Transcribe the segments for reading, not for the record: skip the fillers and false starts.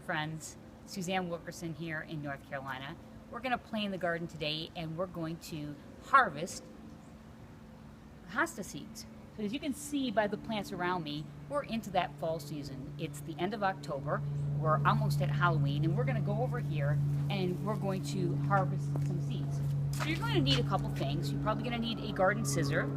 friends. Suzanne Wilkerson here in North Carolina. We're going to play in the garden today and we're going to harvest hosta seeds. So as you can see by the plants around me, we're into that fall season. It's the end of October. We're almost at Halloween and we're going to go over here and we're going to harvest some seeds. So you're going to need a couple things. You're probably going to need a garden scissor.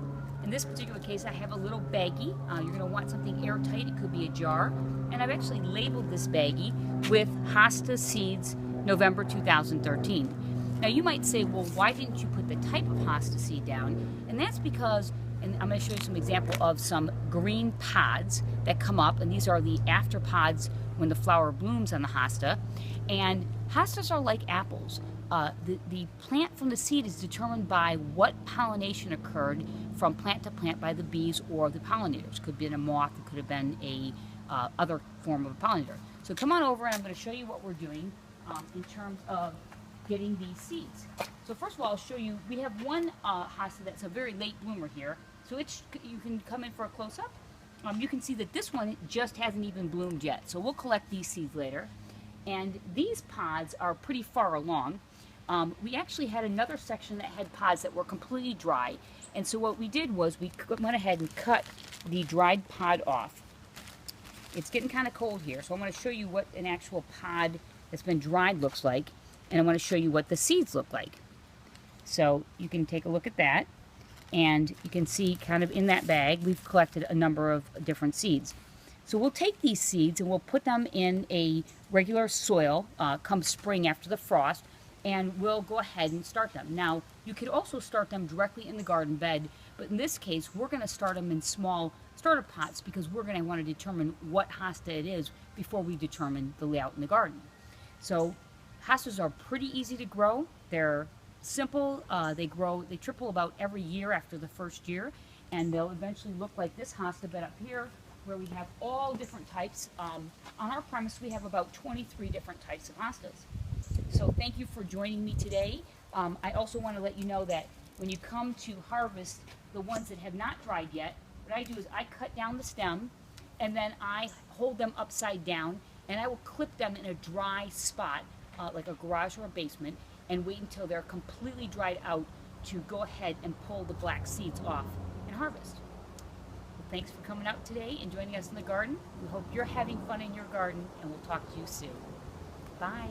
In this particular case, I have a little baggie. You're going to want something airtight. It could be a jar. And I've actually labeled this baggie with Hosta Seeds November 2013. Now you might say, well, why didn't you put the type of hosta seed down? And that's because, and I'm going to show you some example of some green pods that come up, and these are the after pods when the flower blooms on the hosta. And hostas are like apples. The plant from the seed is determined by what pollination occurred from plant to plant by the bees or the pollinators. Could have been a moth, it could have been a other form of a pollinator. So come on over and I'm going to show you what we're doing in terms of getting these seeds. So first of all, I'll show you, we have one hosta that's a very late bloomer here. So you can come in for a close-up. You can see that this one just hasn't even bloomed yet. So we'll collect these seeds later. And these pods are pretty far along. We actually had another section that had pods that were completely dry. And so what we did was we went ahead and cut the dried pod off. It's getting kind of cold here, so I want to show you what an actual pod that's been dried looks like. And I want to show you what the seeds look like. So you can take a look at that. And you can see kind of in that bag, we've collected a number of different seeds. So we'll take these seeds and we'll put them in a regular soil come spring after the frost, and we'll go ahead and start them. Now, you could also start them directly in the garden bed, but in this case, we're going to start them in small starter pots because we're going to want to determine what hosta it is before we determine the layout in the garden. So hostas are pretty easy to grow. They're simple. They triple about every year after the first year, and they'll eventually look like this hosta bed up here, where we have all different types. On our premise, we have about 23 different types of hostas. So thank you for joining me today. I also want to let you know that when you come to harvest the ones that have not dried yet, what I do is I cut down the stem and then I hold them upside down and I will clip them in a dry spot, like a garage or a basement, and wait until they're completely dried out to go ahead and pull the black seeds off and harvest. Thanks for coming out today and joining us in the garden. We hope you're having fun in your garden, and we'll talk to you soon. Bye.